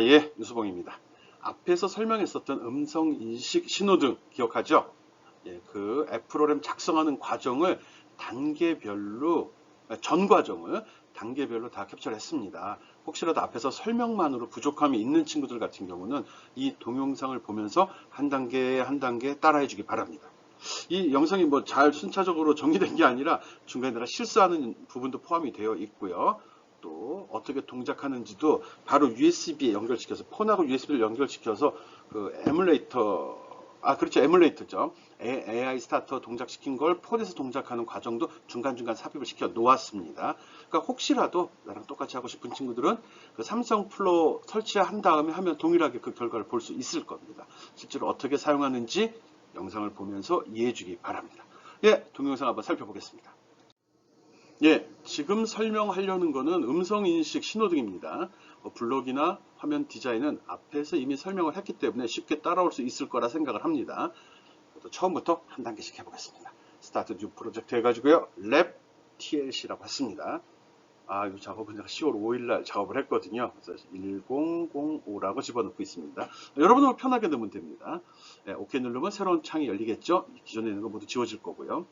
예, 유수봉입니다. 앞에서 설명했었던 음성인식 신호등 기억하죠? 예, 그 프로그램 작성하는 과정을 단계별로, 전 과정을 단계별로 다 캡처를 했습니다. 혹시라도 앞에서 설명만으로 부족함이 있는 친구들 같은 경우는 이 동영상을 보면서 한 단계 한 단계 따라해 주기 바랍니다. 이 영상이 뭐 잘 순차적으로 정리된 게 아니라 중간에 내가 실수하는 부분도 포함이 되어 있고요. 또 어떻게 동작하는지도 바로 USB에 연결시켜서 폰하고 USB를 연결시켜서 그 에뮬레이터 그렇죠, 에뮬레이터죠. AI 스타터 동작시킨 걸 폰에서 동작하는 과정도 중간중간 삽입을 시켜 놓았습니다. 그러니까 혹시라도 나랑 똑같이 하고 싶은 친구들은 그 삼성 플로 설치한 다음에 하면 동일하게 그 결과를 볼 수 있을 겁니다. 실제로 어떻게 사용하는지 영상을 보면서 이해해 주기 바랍니다. 예, 동영상 한번 살펴보겠습니다. 예, 지금 설명하려는 거는 음성인식 신호등입니다. 블록이나 화면 디자인은 앞에서 이미 설명을 했기 때문에 쉽게 따라올 수 있을 거라 생각을 합니다. 처음부터 한 단계씩 해보겠습니다. 스타트 뉴 프로젝트 해가지고요. 랩 TLC라고 했습니다. 이 작업은 제가 10월 5일날 작업을 했거든요. 그래서 1005라고 집어넣고 있습니다. 여러분은 편하게 넣으면 됩니다. 네, OK 누르면 새로운 창이 열리겠죠. 기존에 있는 거 모두 지워질 거고요.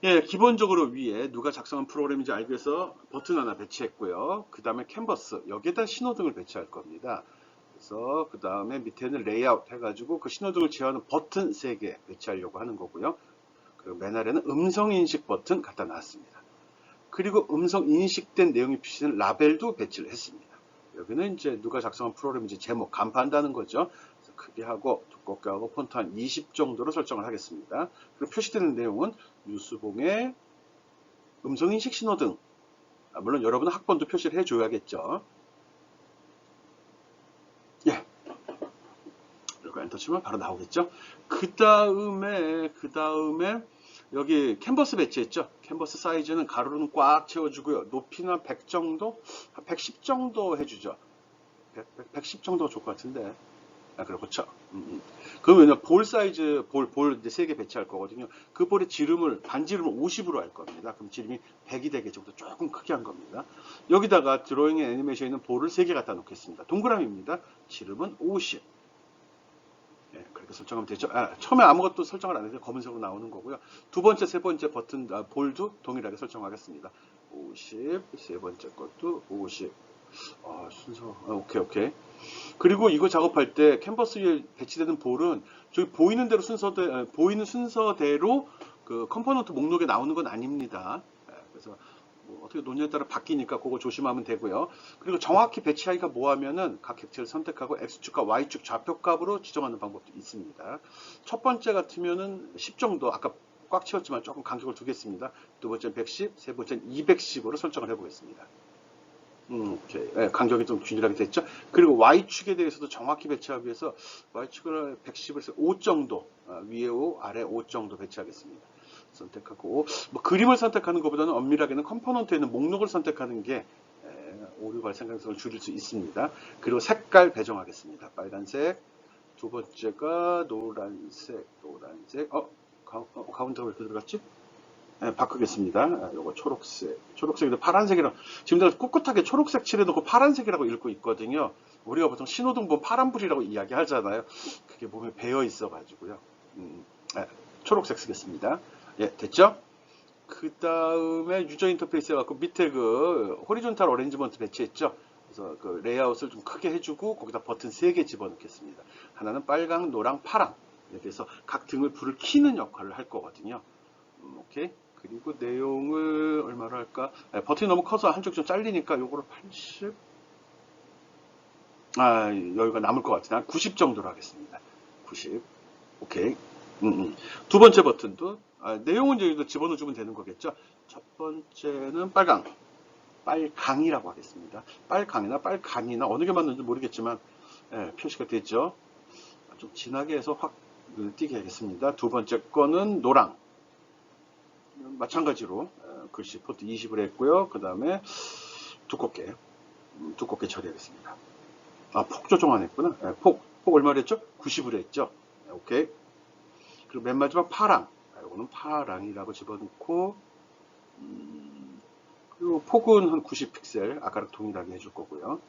예, 기본적으로 위에 누가 작성한 프로그램인지 알기 위해서 버튼 하나 배치했고요. 그 다음에 캔버스, 여기에다 신호등을 배치할 겁니다. 그래서 그 다음에 밑에는 레이아웃 해가지고 그 신호등을 제어하는 버튼 3개 배치하려고 하는 거고요. 그리고 맨 아래는 음성인식 버튼 갖다 놨습니다. 그리고 음성 인식된 내용이 표시된 라벨도 배치를 했습니다. 여기는 이제 누가 작성한 프로그램인지 제목, 간판다는 거죠. 그래서 크게 하고 두껍게 하고 폰트 한 20 정도로 설정을 하겠습니다. 그리고 표시되는 내용은 유수봉의 음성인식 신호등. 물론 여러분은 학번도 표시를 해줘야겠죠. 예. 그리고 엔터 치면 바로 나오겠죠. 그 다음에 여기 캔버스 배치했죠. 캔버스 사이즈는 가로는 꽉 채워주고요. 높이는 100 정도, 110 정도 해주죠. 110 정도가 좋을 것 같은데. 그렇죠. 그러면 볼 사이즈, 볼 이제 3개 배치할 거거든요. 그 볼의 지름을, 반지름을 50으로 할 겁니다. 그럼 지름이 100이 되겠죠. 조금 크게 한 겁니다. 여기다가 드로잉 애니메이션에 있는 볼을 3개 갖다 놓겠습니다. 동그라미입니다. 지름은 50. 예, 그렇게 설정하면 되죠. 처음에 아무것도 설정을 안 해서 검은색으로 나오는 거고요. 두 번째, 세 번째 버튼, 볼도 동일하게 설정하겠습니다. 50, 세 번째 것도 50. 순서, 오케이. 그리고 이거 작업할 때 캔버스 위에 배치되는 볼은 저기 보이는 순서대로 그 컴포넌트 목록에 나오는 건 아닙니다. 그래서 뭐 어떻게 논의에 따라 바뀌니까 그거 조심하면 되고요. 그리고 정확히 배치하기가 뭐하면은 각 객체를 선택하고 X축과 Y축 좌표값으로 지정하는 방법도 있습니다. 첫 번째 같으면은 10 정도, 아까 꽉 채웠지만 조금 간격을 두겠습니다. 두 번째는 110, 세 번째는 210으로 설정을 해보겠습니다. 오케이. 네, 간격이 좀 균일하게 됐죠. 그리고 Y축에 대해서도 정확히 배치하기 위해서 Y축을 110에서 5 정도, 위에 5, 아래 5 정도 배치하겠습니다. 선택하고, 뭐 그림을 선택하는 것보다는 엄밀하게는 컴포넌트에 있는 목록을 선택하는 게 오류 발생 가능성을 줄일 수 있습니다. 그리고 색깔 배정하겠습니다. 빨간색, 두 번째가 노란색, 가운데가 왜 이렇게 들어갔지? 네, 바꾸겠습니다. 요거 초록색인데 파란색이라고, 지금 내가 꿋꿋하게 초록색 칠해놓고 파란색이라고 읽고 있거든요. 우리가 보통 신호등 보면 파란불이라고 이야기 하잖아요. 그게 몸에 배어 있어가지고요. 초록색 쓰겠습니다. 예, 됐죠? 그 다음에 유저 인터페이스 해갖고 밑에 그 호리존탈 어레인지먼트 배치했죠? 그래서 그 레이아웃을 좀 크게 해주고 거기다 버튼 3개 집어넣겠습니다. 하나는 빨강, 노랑, 파랑. 이렇게 해서 각 등을 불을 켜는 역할을 할 거거든요. 오케이. 그리고 내용을 얼마로 할까? 버튼이 너무 커서 한쪽 좀 잘리니까 요거를 80, 여유가 남을 것 같은데 한 90 정도로 하겠습니다. 90. 오케이. 두 번째 버튼도 내용은 이제 집어넣어주면 되는 거겠죠. 첫 번째는 빨강이라고 하겠습니다. 빨강이나 빨간이나 어느 게 맞는지 모르겠지만 표시가 됐죠. 좀 진하게 해서 확 띄게 하겠습니다. 두 번째 거는 노랑. 마찬가지로 글씨 폰트 20을 했고요. 그 다음에 두껍게 처리하겠습니다. 폭 조정 안 했구나. 폭 얼마를 했죠? 90을 했죠. 오케이. 그리고 맨 마지막 파랑. 이거는 파랑이라고 집어넣고 그리고 폭은 한 90 픽셀 아까랑 동일하게 해줄 거고요.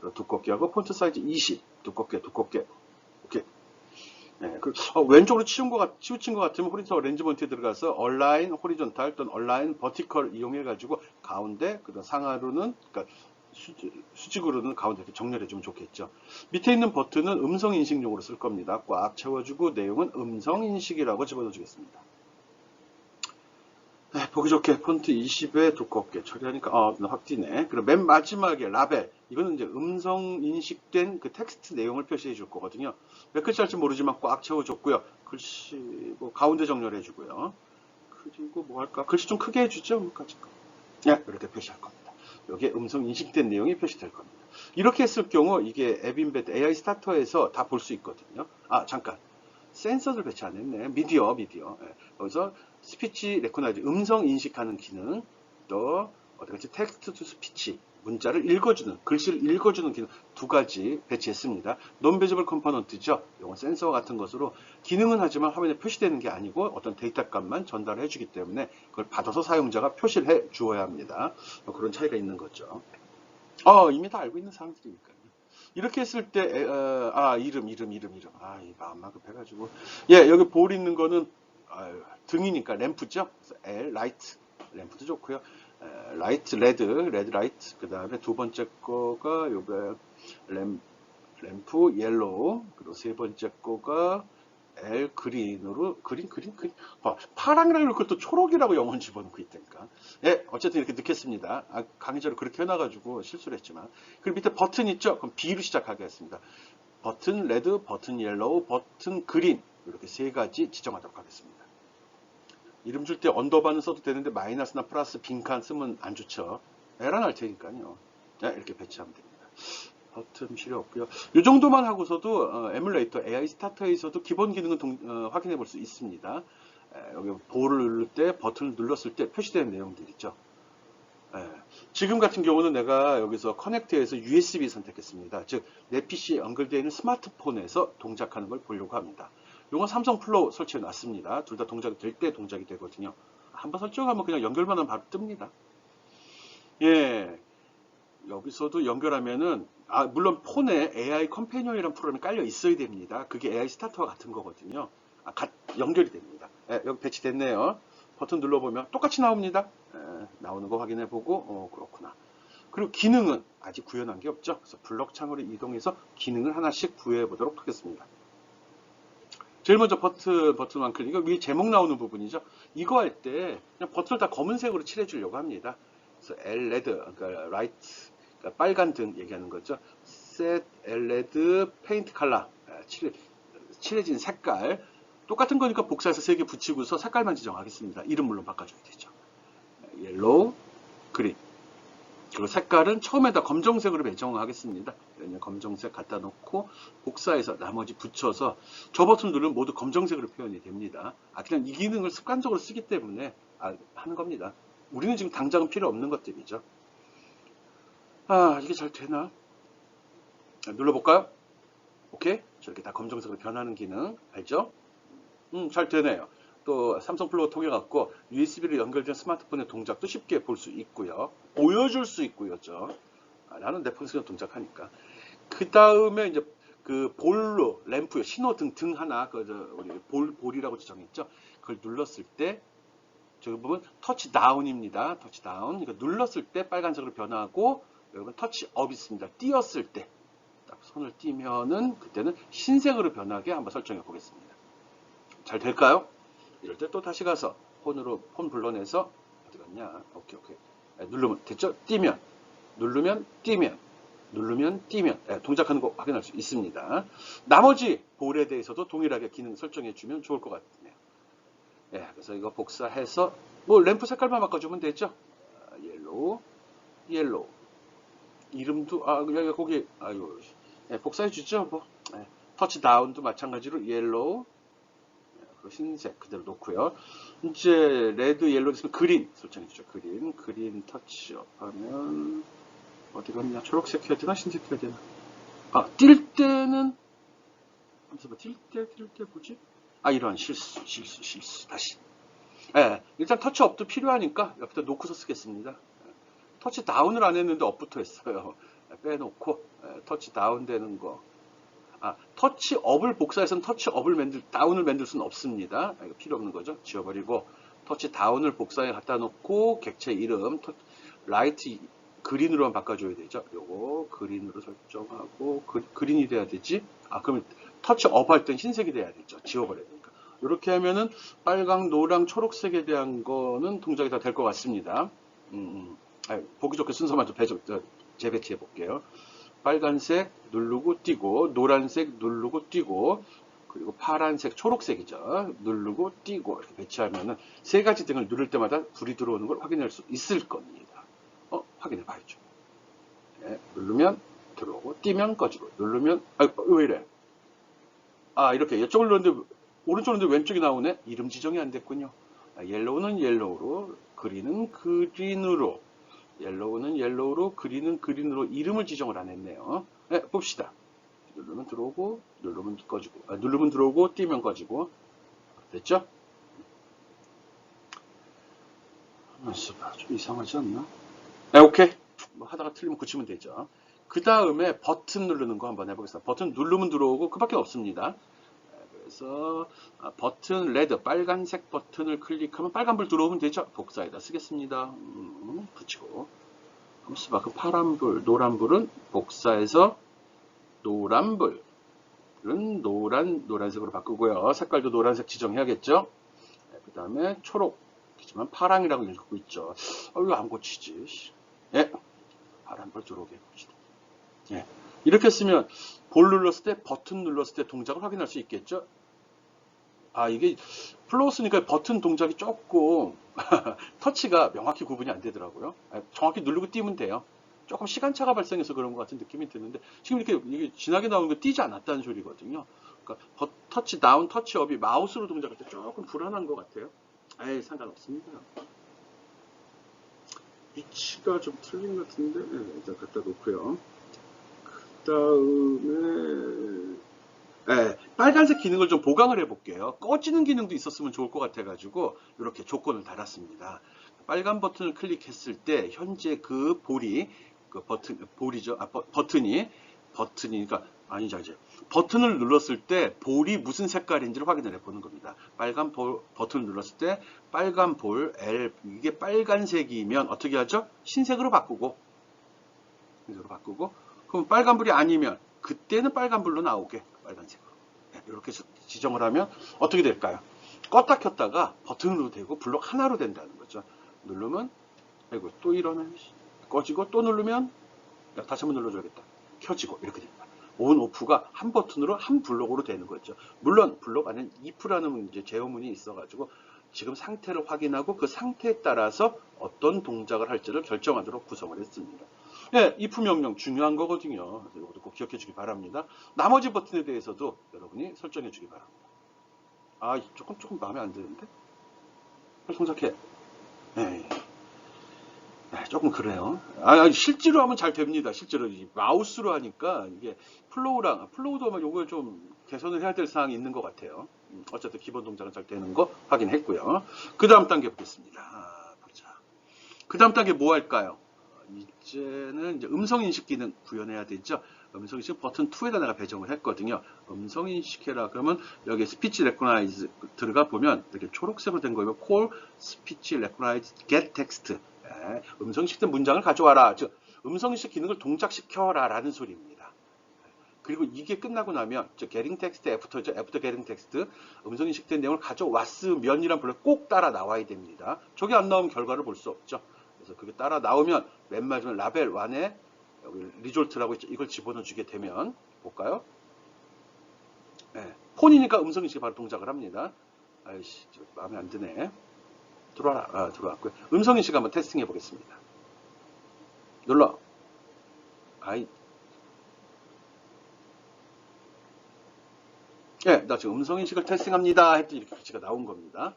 그리고 두껍게 하고 폰트 사이즈 20. 두껍게. 오케이. 네, 왼쪽으로 치우친 것 같으면 호리zon탈 어레인지먼트에 들어가서 얼라인 호리존탈 또는 얼라인 버티컬 이용해가지고 가운데, 그다음 상하로는, 그러니까 수직으로는 가운데 이렇게 정렬해주면 좋겠죠. 밑에 있는 버튼은 음성 인식용으로 쓸 겁니다. 꽉 채워주고 내용은 음성 인식이라고 집어넣어주겠습니다. 네, 보기 좋게 폰트 20에 두껍게 처리하니까 확 띄네. 그리고 맨 마지막에 라벨, 이거는 이제 음성 인식된 그 텍스트 내용을 표시해 줄 거거든요. 몇 글자 할지 모르지만 꽉 채워줬고요. 글씨 뭐 가운데 정렬해 주고요. 그리고 뭐 할까? 글씨 좀 크게 해주죠. 네, 이렇게 표시할 겁니다. 여기에 음성 인식된 내용이 표시될 겁니다. 이렇게 했을 경우 이게 앱 인베드 AI 스타터에서 다 볼 수 있거든요. 잠깐. 센서를 배치 안 했네. 미디어. 예. 여기서 스피치 레코나이즈, 음성 인식하는 기능, 또 어디같이 텍스트 투 스피치, 문자를 읽어주는, 글씨를 읽어주는 기능 두 가지 배치했습니다. 논 비지블 컴포넌트죠. 이건 센서와 같은 것으로 기능은 하지만 화면에 표시되는 게 아니고 어떤 데이터 값만 전달해 주기 때문에 그걸 받아서 사용자가 표시를 해 주어야 합니다. 그런 차이가 있는 거죠. 이미 다 알고 있는 사람들이니까요. 이렇게 했을 때, 이름. 이 마음만 급해가지고. 예, 여기 볼 있는 거는, 등이니까 램프죠? 그래서 L, 라이트. 램프도 좋고요. 라이트, 레드 라이트. 그 다음에 두 번째 거가, 요거, 램프, 옐로우. 그리고 세 번째 거가, L 그린으로 그린 파랑이라고 그럴 것도 초록이라고 영어는 집어넣고 있다니까. 예, 어쨌든 이렇게 넣겠습니다. 강의자로 그렇게 해놔가지고 실수를 했지만. 그리고 밑에 버튼 있죠? 그럼 B로 시작하겠습니다. 버튼 레드, 버튼 옐로우, 버튼 그린, 이렇게 세 가지 지정하도록 하겠습니다. 이름 줄 때 언더바는 써도 되는데 마이너스나 플러스 빈칸 쓰면 안 좋죠. 에러 날 테니까요. 네, 이렇게 배치하면 됩니다. 버튼 필요 없고요. 이 정도만 하고서도 에뮬레이터 AI 스타터에서도 기본 기능은 확인해 볼 수 있습니다. 여기 볼을 누를 때, 버튼을 눌렀을 때 표시되는 내용들 있죠. 지금 같은 경우는 내가 여기서 커넥트에서 USB 선택했습니다. 즉, 내 PC에 연결되어 있는 스마트폰에서 동작하는 걸 보려고 합니다. 이건 삼성 플로우 설치해 놨습니다. 둘 다 동작이 될 때 동작이 되거든요. 한번 설정하면 그냥 연결만 하면 바로 뜹니다. 예. 여기서도 연결하면은 물론 폰에 AI 컴패니언이라는 프로그램이 깔려 있어야 됩니다. 그게 AI 스타터와 같은 거거든요. 연결이 됩니다. 여기 배치됐네요. 버튼 눌러보면 똑같이 나옵니다. 나오는 거 확인해보고 그렇구나. 그리고 기능은 아직 구현한 게 없죠. 그래서 블럭 창으로 이동해서 기능을 하나씩 부여해 보도록 하겠습니다. 제일 먼저 버튼만 클릭. 위에 제목 나오는 부분이죠. 이거 할 때 그냥 버튼을 다 검은색으로 칠해주려고 합니다. 그래서 LED, 그러니까 라이트, 그러니까 빨간 등 얘기하는 거죠. Set LED Paint Color, 칠해진 색깔. 똑같은 거니까 복사해서 3개 붙이고서 색깔만 지정하겠습니다. 이름 물론 바꿔줘야 되죠. 옐로우, 그린. 그리고 색깔은 처음에다 검정색으로 배정하겠습니다. 검정색 갖다 놓고 복사해서 나머지 붙여서 저 버튼 누르면 모두 검정색으로 표현이 됩니다. 그냥 이 기능을 습관적으로 쓰기 때문에 하는 겁니다. 우리는 지금 당장은 필요 없는 것들이죠. 이게 잘 되나? 눌러볼까요? 오케이. 저렇게 다 검정색으로 변하는 기능 알죠? 잘 되네요. 또 삼성 플로우 통해 갖고 USB로 연결된 스마트폰의 동작도 쉽게 볼 수 있고요. 보여줄 수 있고요. 나는 내 폰에서 동작하니까. 그 다음에 이제 그 볼로 램프요. 신호등 등 하나 우리 볼이라고 지정했죠. 그걸 눌렀을 때 저기 보면 터치 다운입니다. 터치 다운. 이거 눌렀을 때 빨간색으로 변하고 여러분 터치 업 있습니다. 띄었을 때 딱 손을 띄면은 그때는 흰색으로 변하게 한번 설정해 보겠습니다. 잘 될까요? 이럴 때 또 다시 가서 폰 불러내서 어디 갔냐? 오케이. 누르면 됐죠? 띄면 누르면 띄면 누르면 띄면 동작하는 거 확인할 수 있습니다. 나머지 볼에 대해서도 동일하게 기능 설정해 주면 좋을 것 같네요. 그래서 이거 복사해서 뭐 램프 색깔만 바꿔주면 되죠. 옐로우 이름도 거기 복사해 주죠. 뭐 터치 다운도 마찬가지로 옐로우 흰색 그대로 놓고요. 이제 레드, 옐로우 있으면 그린 설정해 주죠. 그린 터치업 하면 어디 갔냐? 초록색 해야 되나? 흰색 해야 되나? 뛸 때는 잠시만 뛸 때 뭐지? 이런 실수 다시. 일단 터치업도 필요하니까 옆에다 놓고서 쓰겠습니다. 터치 다운을 안 했는데 업부터 했어요. 빼놓고 터치 다운 되는 거. 터치업을 복사해서는 터치업을 다운을 만들 수는 없습니다. 이거 필요 없는 거죠. 지워버리고 터치 다운을 복사해 갖다 놓고 객체 이름 라이트 그린으로만 바꿔줘야 되죠. 요거 그린으로 설정하고 그린이 돼야 되지. 그러면 터치업 할 땐 흰색이 돼야 되죠. 지워버려야 되니까. 이렇게 하면은 빨강, 노랑, 초록색에 대한 거는 동작이 다 될 것 같습니다. 보기 좋게 순서만 좀 재배치해 볼게요. 빨간색 누르고 띄고, 노란색 누르고 띄고, 그리고 파란색, 초록색이죠. 누르고 띄고 이렇게 배치하면은 세 가지 등을 누를 때마다 불이 들어오는 걸 확인할 수 있을 겁니다. 확인해 봐야죠. 네, 누르면 들어오고, 띄면 꺼지고, 누르면, 왜 이래? 이렇게 이쪽을 눌렀는데, 오른쪽을 눌렀는데 왼쪽이 나오네? 이름 지정이 안 됐군요. 옐로우는 옐로우로, 그린은 그린으로, 옐로우는 옐로우로, 그린은 그린으로 이름을 지정을 안 했네요. 네, 봅시다. 누르면 들어오고, 누르면 꺼지고, 누르면 들어오고, 띄면 꺼지고. 됐죠? 좀 이상하지 않나? 네, 오케이. 뭐 하다가 틀리면 고치면 되죠. 그 다음에 버튼 누르는 거 한번 해보겠습니다. 버튼 누르면 들어오고 그밖에 없습니다. 그래서 버튼 레드 빨간색 버튼을 클릭하면 빨간불 들어오면 되죠. 복사에다 쓰겠습니다. 붙이고 한번 써봐. 그 파란불, 노란불은 복사해서 노란불은 노란색으로 바꾸고요. 색깔도 노란색 지정해야겠죠. 그 다음에 초록 하지만 파랑이라고 읽고 있죠. 왜 안 고치지? 예, 파란불 들어오게 해봅시다. 예, 이렇게 쓰면 볼 눌렀을 때, 버튼 눌렀을 때 동작을 확인할 수 있겠죠? 이게 플로우스니까 버튼 동작이 조금 터치가 명확히 구분이 안 되더라고요. 정확히 누르고 띄면 돼요. 조금 시간차가 발생해서 그런 것 같은 느낌이 드는데 지금 이렇게 이게 진하게 나오는 거 띄지 않았다는 소리거든요. 그러니까 터치 다운, 터치 업이 마우스로 동작할 때 조금 불안한 것 같아요. 상관없습니다. 위치가 좀 틀린 것 같은데 일단 갖다 놓고요. 그 다음에 빨간색 기능을 좀 보강을 해볼게요. 꺼지는 기능도 있었으면 좋을 것 같아가지고 이렇게 조건을 달았습니다. 빨간 버튼을 클릭했을 때 현재 그 볼이 버튼이니까 아니죠. 버튼을 눌렀을 때 볼이 무슨 색깔인지를 확인을 해보는 겁니다. 빨간 버튼을 눌렀을 때 빨간 볼 이게 빨간색이면 어떻게 하죠? 흰색으로 바꾸고 그럼 빨간불이 아니면 그때는 빨간불로 나오게 빨간색으로 이렇게 지정을 하면 어떻게 될까요? 껐다 켰다가 버튼으로 되고 블록 하나로 된다는 거죠. 누르면 또 일어나요. 꺼지고 또 누르면 다시 한번 눌러줘야겠다. 켜지고 이렇게 됩니다. 온 오프가 한 버튼으로 한 블록으로 되는 거죠. 물론 블록 안에 if라는 이제 제어문이 있어가지고 지금 상태를 확인하고 그 상태에 따라서 어떤 동작을 할지를 결정하도록 구성을 했습니다. if 명령 중요한 거거든요. 이것도 꼭 기억해 주기 바랍니다. 나머지 버튼에 대해서도 여러분이 설정해 주기 바랍니다. 조금 마음에 안 드는데? 동작해. 조금 그래요. 실제로 하면 잘 됩니다. 실제로 마우스로 하니까 이게 플로우도 아마 요걸 좀 개선을 해야 될 사항이 있는 것 같아요. 어쨌든 기본 동작은 잘 되는 거 확인했고요. 그 다음 단계 보겠습니다. 그 다음 단계 뭐 할까요? 이제는 이제 음성인식 기능 구현해야 되죠. 음성인식 버튼 2에다 내가 배정을 했거든요. 음성인식해라 그러면 여기 스피치 레코나이즈 들어가 보면 이렇게 초록색으로 된 거예요. Call Speech Recognize Get Text. 음성인식된 문장을 가져와라. 즉 음성인식 기능을 동작시켜라 라는 소리입니다. 그리고 이게 끝나고 나면 Getting Text After죠. After Getting Text 음성인식된 내용을 가져왔으면이란 불러 꼭 따라 나와야 됩니다. 저게 안 나오면 결과를 볼 수 없죠. 그래서 그게 따라 나오면 맨 마지막 라벨 1에 여기 리졸트라고 있죠. 이걸 집어넣어 주게 되면 볼까요? 폰이니까 음성인식이 바로 동작을 합니다. 마음에 안 드네. 들어와라. 들어왔고요. 음성인식 한번 테스팅해 보겠습니다. 눌러. 나 지금 음성인식을 테스팅합니다. 했더니 이렇게 글씨가 나온 겁니다.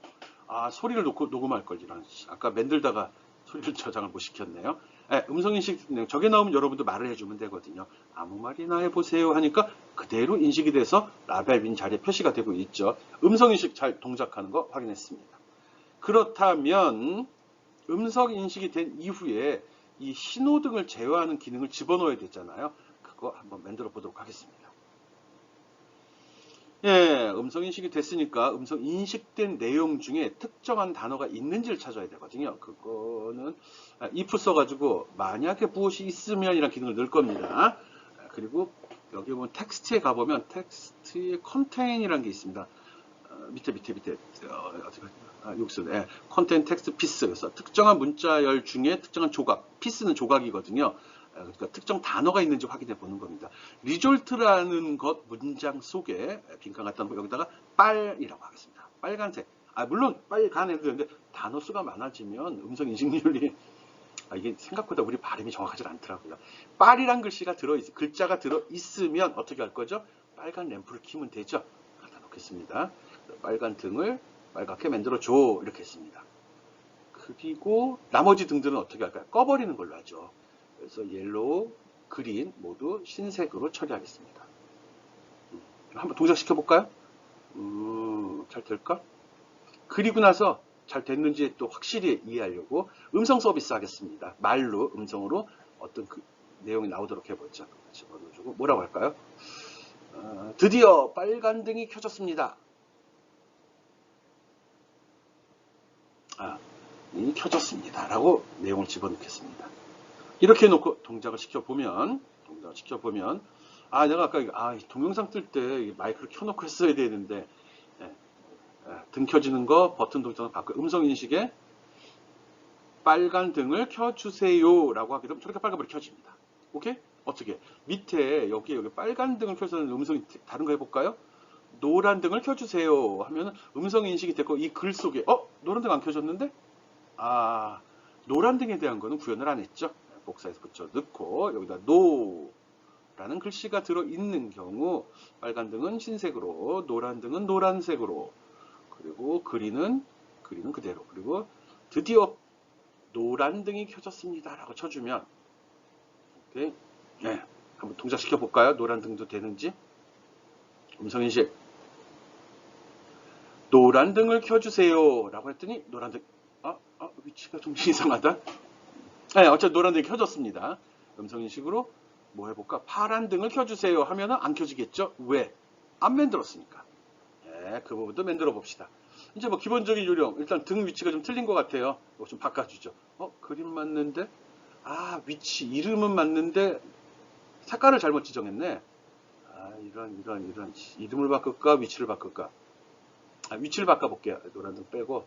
소리를 놓고 녹음할 걸 이런. 아까 만들다가 소리를 저장을 못 시켰네요. 음성인식 저게 나오면 여러분도 말을 해주면 되거든요. 아무 말이나 해보세요 하니까 그대로 인식이 돼서 라벨 빈 자리에 표시가 되고 있죠. 음성인식 잘 동작하는 거 확인했습니다. 그렇다면 음성인식이 된 이후에 이 신호등을 제어하는 기능을 집어넣어야 되잖아요. 그거 한번 만들어 보도록 하겠습니다. 예, 음성 인식이 됐으니까 음성 인식된 내용 중에 특정한 단어가 있는지를 찾아야 되거든요. 그거는 if 써가지고 만약에 무엇이 있으면 이라는 기능을 넣을 겁니다. 그리고 여기 보면 텍스트에 가보면 텍스트에 contain이라는 게 있습니다. 밑에 여기서 컨텐트 텍스트 피스. 그래서 특정한 문자열 중에 특정한 조각, 피스는 조각이거든요. 그러니까 특정 단어가 있는지 확인해 보는 겁니다. 리졸트라는 것 문장 속에 빈칸 갖다 놓고 여기다가 빨이라고 하겠습니다. 빨간색. 물론 빨간 해도 되는데 단어 수가 많아지면 음성 인식률이 이게 생각보다 우리 발음이 정확하지 않더라고요. 빨이란 글자가 들어 있으면 어떻게 할 거죠? 빨간 램프를 켜면 되죠. 갖다 놓겠습니다. 빨간 등을 빨갛게 만들어줘 이렇게 했습니다. 그리고 나머지 등들은 어떻게 할까요? 꺼버리는 걸로 하죠. 그래서 옐로우, 그린 모두 흰색으로 처리하겠습니다. 한번 동작시켜 볼까요? 잘 될까? 그리고 나서 잘 됐는지 또 확실히 이해하려고 음성 서비스 하겠습니다. 말로 음성으로 어떤 그 내용이 나오도록 해보죠. 집어넣어주고 뭐라고 할까요? 드디어 빨간 등이 켜졌습니다. 이미 켜졌습니다. 라고 내용을 집어넣겠습니다. 이렇게 해놓고 동작을 시켜보면 내가 아까 동영상 뜰 때 마이크를 켜놓고 했어야 되는데 등 켜지는 거 버튼 동작을 바꿔 음성 인식에 빨간 등을 켜주세요 라고 하게 되면 저렇게 빨간불이 켜집니다. 오케이? 어떻게? 밑에 여기 빨간 등을 켜서는 음성이 다른 거 해볼까요? 노란 등을 켜주세요 하면 음성 인식이 됐고 이 글 속에 노란 등 안 켜졌는데 노란 등에 대한 거는 구현을 안 했죠. 복사해서 붙여 넣고 여기다 노라는 글씨가 들어있는 경우 빨간 등은 흰색으로 노란 등은 노란색으로 그리고 그리는 그대로 그리고 드디어 노란 등이 켜졌습니다 라고 쳐주면 오케이? 네, 한번 동작시켜 볼까요? 노란 등도 되는지 음성인식 노란 등을 켜주세요 라고 했더니 노란 등 위치가 좀 이상하다. 어차피 노란 등이 켜졌습니다. 음성인식으로 뭐 해볼까? 파란 등을 켜주세요 하면은 안 켜지겠죠? 왜? 안 만들었으니까. 그 부분도 만들어 봅시다. 이제 뭐 기본적인 요령 일단 등 위치가 좀 틀린 것 같아요. 이거 좀 바꿔주죠. 그림 맞는데 위치 이름은 맞는데 색깔을 잘못 지정했네. 이런 이름을 바꿀까 위치를 바꿀까? 위치를 바꿔볼게요. 노란 등 빼고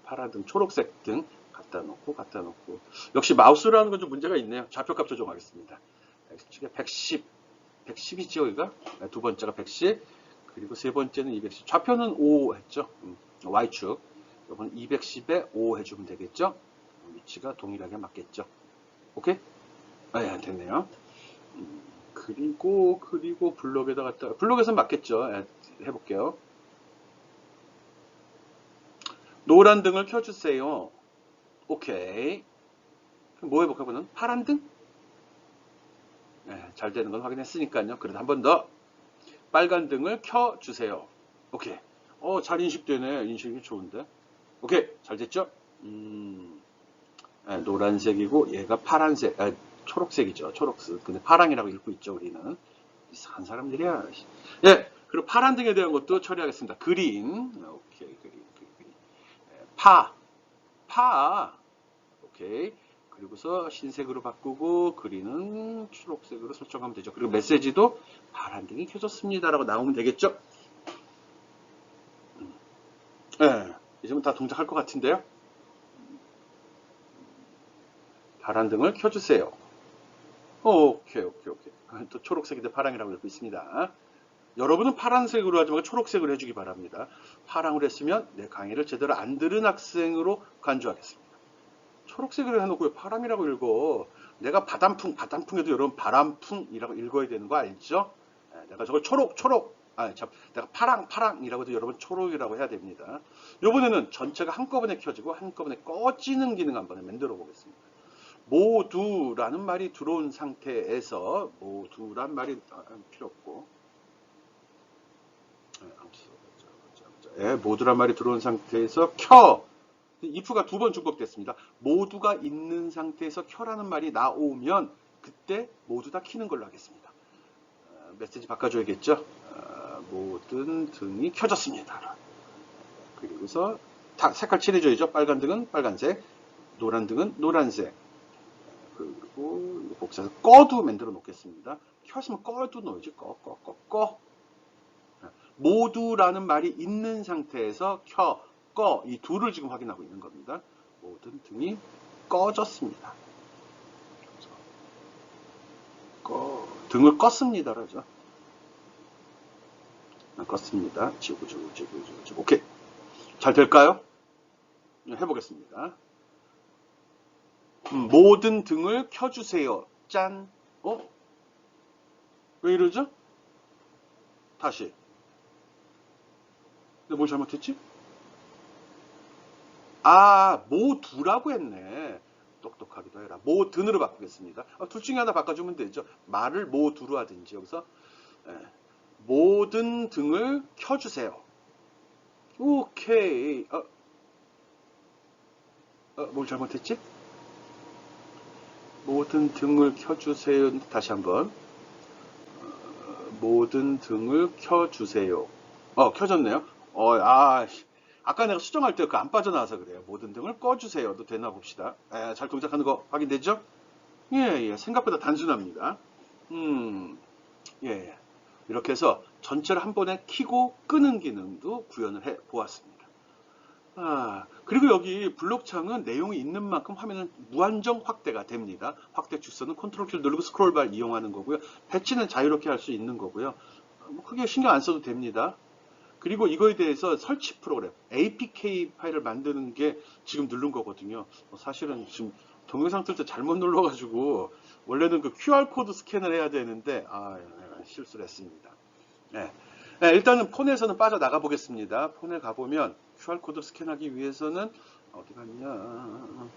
파란 등 초록색 등 갖다 놓고 역시 마우스라는 건 좀 문제가 있네요. 좌표값 조정하겠습니다. X축에 110이죠 여기가 두 번째가 110 그리고 세 번째는 210 좌표는 5 했죠. Y축 이건 210에 5 해주면 되겠죠. 위치가 동일하게 맞겠죠. 오케이? 됐네요. 그리고 블록에다 갖다가 블록에서 맞겠죠. 해볼게요. 노란 등을 켜주세요. 오케이. 뭐 해볼까 보는 파란 등? 잘 되는 건 확인했으니까요. 그래도 한 번 더 빨간 등을 켜주세요. 오케이. 잘 인식되네. 인식이 좋은데. 오케이. 잘 됐죠? 노란색이고 얘가 파란색, 초록색이죠. 초록색. 근데 파랑이라고 읽고 있죠. 우리는 이상한 사람들이야. 그리고 파란 등에 대한 것도 처리하겠습니다. 그린. 오케이. 그린. 파. 오케이. 그리고서 흰색으로 바꾸고 그린은 초록색으로 설정하면 되죠. 그리고 메시지도 파란 등이 켜졌습니다 라고 나오면 되겠죠. 이제는 다 동작할 것 같은데요. 파란 등을 켜주세요. 오케이. 또 초록색인데 파랑이라고 읽고 있습니다. 여러분은 파란색으로 하지 말고 초록색으로 해주기 바랍니다. 파랑으로 했으면 내 강의를 제대로 안 들은 학생으로 간주하겠습니다. 초록색으로 해놓고 왜 파랑이라고 읽어? 내가 바람풍에도 여러분 바람풍이라고 읽어야 되는 거 알죠? 내가 저걸 내가 파랑이라고 해도 여러분 초록이라고 해야 됩니다. 이번에는 전체가 한꺼번에 켜지고 한꺼번에 꺼지는 기능 한번 만들어 보겠습니다. 모두라는 말이 들어온 상태에서 모두란 말이 필요 없고 모두란 말이 들어온 상태에서 if가 두 번 중복됐습니다. 모두가 있는 상태에서 켜라는 말이 나오면 그때 모두 다 켜는 걸로 하겠습니다. 메시지 바꿔줘야겠죠. 모든 등이 켜졌습니다. 그리고서 색깔 칠해줘야죠. 빨간 등은 빨간색, 노란 등은 노란색. 그리고 복사해서 꺼도 만들어 놓겠습니다. 켰으면 꺼도 넣어야지. 꺼. 모두라는 말이 있는 상태에서 꺼 이 둘을 지금 확인하고 있는 겁니다. 모든 등이 꺼졌습니다. 등을 껐습니다. 그러죠. 껐습니다. 지우고. 오케이. 잘 될까요? 해보겠습니다. 모든 등을 켜주세요. 짠. 왜 이러죠? 다시. 근데 뭘 잘못했지? 모두라고 했네. 똑똑하기도 해라. 모든으로 바꾸겠습니다. 둘 중에 하나 바꿔주면 되죠. 말을 모두로 하든지 여기서 모든 등을 켜주세요. 오케이. 뭘 잘못했지? 모든 등을 켜주세요. 다시 한번. 모든 등을 켜주세요. 켜졌네요. 아까 내가 수정할 때 그 안 빠져나와서 그래요. 모든 등을 꺼주세요도 되나 봅시다. 잘 동작하는 거 확인되죠? 예. 생각보다 단순합니다. 예. 이렇게 해서 전체를 한 번에 켜고 끄는 기능도 구현을 해 보았습니다. 그리고 여기 블록창은 내용이 있는 만큼 화면은 무한정 확대가 됩니다. 확대 축소는 컨트롤 키를 누르고 스크롤바를 이용하는 거고요. 배치는 자유롭게 할 수 있는 거고요. 크게 신경 안 써도 됩니다. 그리고 이거에 대해서 설치 프로그램, APK 파일을 만드는 게 지금 누른 거거든요. 사실은 지금 동영상 틀 때 잘못 눌러가지고 원래는 그 QR코드 스캔을 해야 되는데 실수를 했습니다. 일단은 폰에서는 빠져나가 보겠습니다. 폰에 가보면 QR코드 스캔하기 위해서는 어디 갔냐?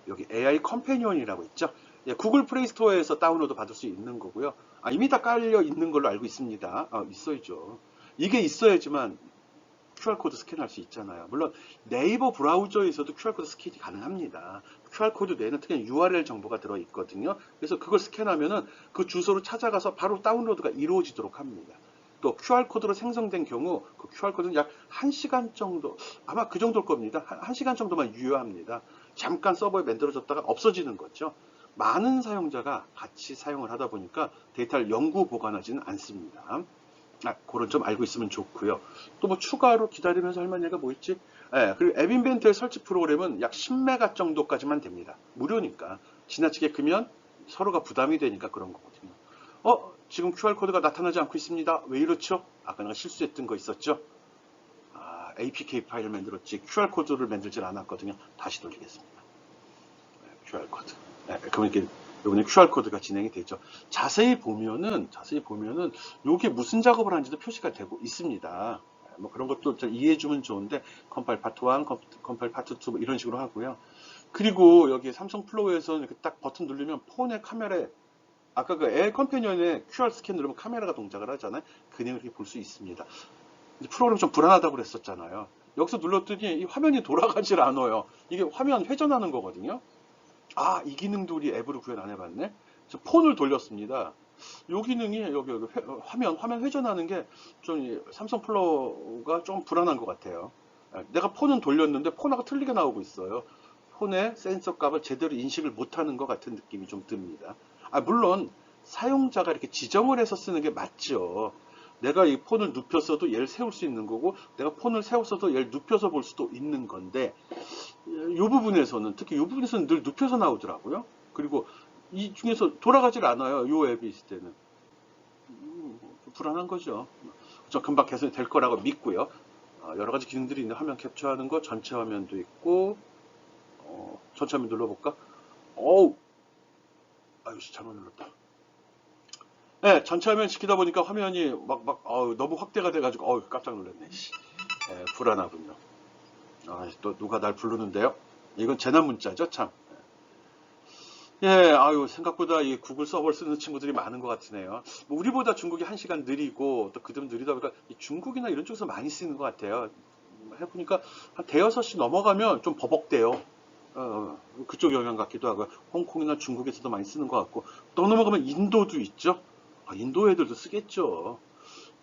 여기 AI 컴패니언이라고 있죠. 구글 플레이 스토어에서 다운로드 받을 수 있는 거고요. 이미 다 깔려 있는 걸로 알고 있습니다. 있어야죠. 이게 있어야지만 QR코드 스캔할 수 있잖아요. 물론 네이버 브라우저에서도 QR코드 스캔이 가능합니다. QR코드 내에는 특히 URL 정보가 들어있거든요. 그래서 그걸 스캔하면은 그 주소로 찾아가서 바로 다운로드가 이루어지도록 합니다. 또 QR코드로 생성된 경우 그 QR코드는 약 1시간 정도, 아마 그 정도일 겁니다. 1시간 정도만 유효합니다. 잠깐 서버에 만들어졌다가 없어지는 거죠. 많은 사용자가 같이 사용을 하다 보니까 데이터를 영구 보관하지는 않습니다. 그런 점 알고 있으면 좋고요. 또 뭐 추가로 기다리면서 할 만한 얘기가 뭐 있지? 그리고 앱 인벤터의 설치 프로그램은 약 10메가 정도까지만 됩니다. 무료니까. 지나치게 크면 서로가 부담이 되니까 그런 거거든요. 지금 QR코드가 나타나지 않고 있습니다. 왜 이렇죠? 아까 내가 실수했던 거 있었죠? APK 파일을 만들었지 QR코드를 만들질 않았거든요. 다시 돌리겠습니다. QR코드. 그러면 이렇게 이번에 QR코드가 진행이 되죠. 자세히 보면은 이게 무슨 작업을 하는지도 표시가 되고 있습니다. 뭐 그런 것도 이해해주면 좋은데 컴파일 파트 1, 컴파일 파트 2 뭐 이런 식으로 하고요. 그리고 여기 삼성 플로우에서는 이렇게 딱 버튼 누르면 폰의 카메라에 아까 그 AI 컴패니언에 QR 스캔 누르면 카메라가 동작을 하잖아요. 그냥 이렇게 볼 수 있습니다. 프로그램 좀 불안하다고 그랬었잖아요. 여기서 눌렀더니 이 화면이 돌아가질 않아요. 이게 화면 회전하는 거거든요. 이 기능도 우리 앱으로 구현 안 해봤네. 폰을 돌렸습니다. 이 기능이 여기 화면 회전하는 게 좀 삼성 플로우가 좀 불안한 것 같아요. 내가 폰은 돌렸는데 폰하고 틀리게 나오고 있어요. 폰의 센서 값을 제대로 인식을 못하는 것 같은 느낌이 좀 듭니다. 물론 사용자가 이렇게 지정을 해서 쓰는 게 맞죠. 내가 이 폰을 눕혔어도 얘를 세울 수 있는 거고 내가 폰을 세웠어도 얘를 눕혀서 볼 수도 있는 건데 이 부분에서는 특히 이 부분에서는 늘 눕혀서 나오더라고요. 그리고 이 중에서 돌아가질 않아요. 이 앱이 있을 때는 불안한 거죠. 좀 금방 개선이 될 거라고 믿고요. 여러 가지 기능들이 있는데 화면 캡처하는 거 전체 화면도 있고 전체 화면 눌러볼까? 잘못 눌렀다. 전체 화면 시키다 보니까 화면이 너무 확대가 돼가지고 깜짝 놀랐네. 불안하군요. 또 누가 날 부르는데요? 이건 재난 문자죠, 참. 생각보다 이 구글 서버를 쓰는 친구들이 많은 것 같으네요. 우리보다 중국이 1시간 느리고 또 그다음 느리다 보니까 이 중국이나 이런 쪽에서 많이 쓰는 것 같아요. 해보니까 한 대여섯 시 넘어가면 좀 버벅대요. 그쪽 영향 같기도 하고요. 홍콩이나 중국에서도 많이 쓰는 것 같고, 또 넘어가면 인도도 있죠. 인도 애들도 쓰겠죠.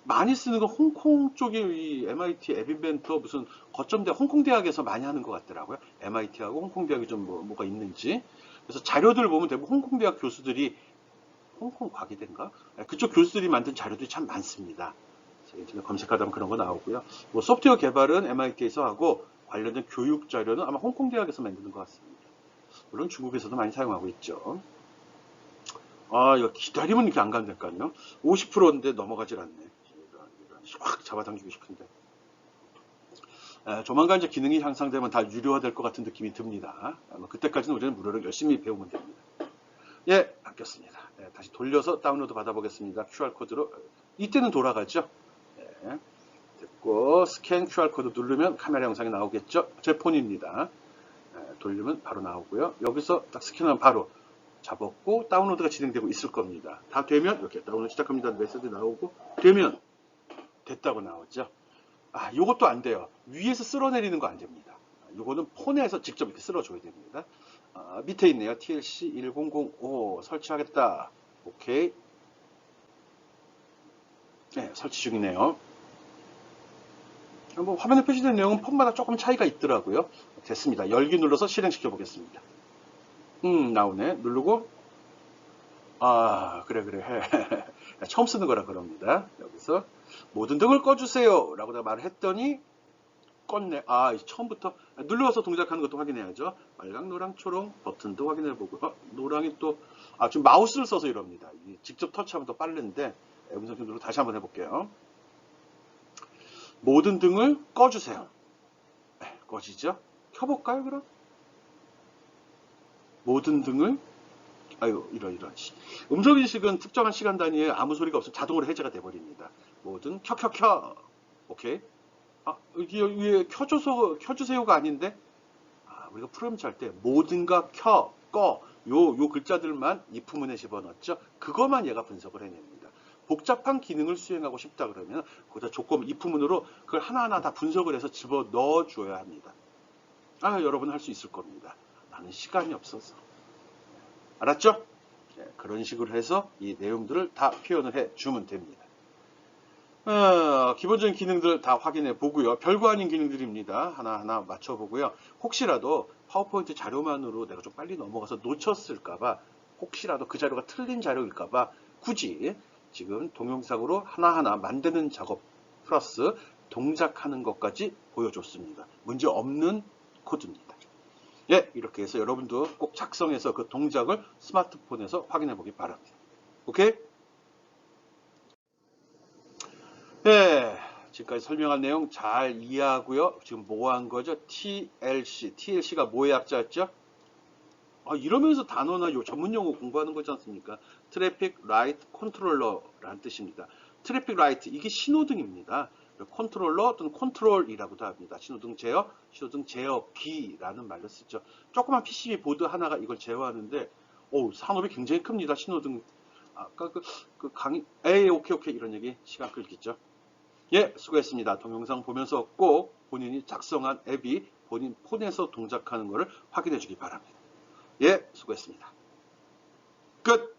많이 쓰는 건 홍콩 쪽이 이 MIT 에빈벤터 무슨 거점대 홍콩 대학에서 많이 하는 것 같더라고요. MIT하고 홍콩 대학이 좀 뭐가 있는지. 그래서 자료들을 보면 대부분 홍콩 대학 교수들이 홍콩 과기대인가? 그쪽 교수들이 만든 자료들이 참 많습니다. 인터넷 검색하다 보면 그런 거 나오고요. 뭐 소프트웨어 개발은 MIT에서 하고 관련된 교육 자료는 아마 홍콩 대학에서 만드는 것 같습니다. 물론 중국에서도 많이 사용하고 있죠. 이거 기다리면 이렇게 안 간다니까요. 50%인데 넘어가질 않네. 확 잡아당기고 싶은데. 조만간 이제 기능이 향상되면 다 유료화될 것 같은 느낌이 듭니다. 그때까지는 우리는 무료로 열심히 배우면 됩니다. 예, 바뀌었습니다. 다시 돌려서 다운로드 받아보겠습니다. QR코드로. 이때는 돌아가죠. 됐고, 스캔 QR코드 누르면 카메라 영상이 나오겠죠. 제 폰입니다. 돌리면 바로 나오고요. 여기서 딱 스캔하면 바로 잡았고 다운로드가 진행되고 있을 겁니다. 다 되면 이렇게 다운로드 시작합니다. 메시지 나오고 되면 됐다고 나오죠. 요것도 안 돼요. 위에서 쓸어내리는 거 안 됩니다. 요거는 폰에서 직접 이렇게 쓸어줘야 됩니다. 밑에 있네요. TLC 1005 설치하겠다. 오케이. 네, 설치 중이네요. 뭐 화면에 표시된 내용은 폰마다 조금 차이가 있더라고요. 됐습니다. 열기 눌러서 실행시켜 보겠습니다. 나오네. 누르고 그래. 처음 쓰는 거라 그럽니다. 여기서 모든 등을 꺼주세요 라고 내가 말을 했더니 껐네. 처음부터 눌러서 동작하는 것도 확인해야죠. 빨강, 노랑, 초록 버튼도 확인해보고 노랑이 또 지금 마우스를 써서 이럽니다. 직접 터치하면 더 빠른데 음성 누르고 다시 한번 해볼게요. 모든 등을 꺼주세요. 꺼지죠? 켜볼까요 그럼? 모든 등을 이런 음성인식은 특정한 시간 단위에 아무 소리가 없으면 자동으로 해제가 돼버립니다. 모든 켜 오케이. 여기 위에 켜주세요가 아닌데 우리가 프로그램 짤 때 모든가 꺼 요 글자들만 if문에 집어넣었죠. 그것만 얘가 분석을 해냅니다. 복잡한 기능을 수행하고 싶다 그러면 거기다 조건 if문으로 그걸 하나하나 다 분석을 해서 집어넣어 줘야 합니다. 여러분 할 수 있을 겁니다. 나는 시간이 없어서. 알았죠? 그런 식으로 해서 이 내용들을 다 표현을 해 주면 됩니다. 기본적인 기능들 다 확인해 보고요. 별거 아닌 기능들입니다. 하나하나 맞춰보고요. 혹시라도 파워포인트 자료만으로 내가 좀 빨리 넘어가서 놓쳤을까봐, 혹시라도 그 자료가 틀린 자료일까봐 굳이 지금 동영상으로 하나하나 만드는 작업 플러스 동작하는 것까지 보여줬습니다. 문제 없는 코드입니다. 이렇게 해서 여러분도 꼭 작성해서 그 동작을 스마트폰에서 확인해 보기 바랍니다. 오케이? 지금까지 설명한 내용 잘 이해하고요. 지금 뭐 한 거죠? TLC가 뭐의 약자였죠? 이러면서 단어나 전문 용어 공부하는 거지 않습니까? 트래픽 라이트 컨트롤러라는 뜻입니다. 트래픽 라이트, 이게 신호등입니다. 컨트롤러 또는 컨트롤이라고도 합니다. 신호등 제어기라는 말로 쓰죠. 조그만 PCB 보드 하나가 이걸 제어하는데, 산업이 굉장히 큽니다. 신호등. 아까 그 강의, 오케이. 이런 얘기 시간 끌겠죠. 수고했습니다. 동영상 보면서 꼭 본인이 작성한 앱이 본인 폰에서 동작하는 것을 확인해 주기 바랍니다. 수고했습니다. 끝!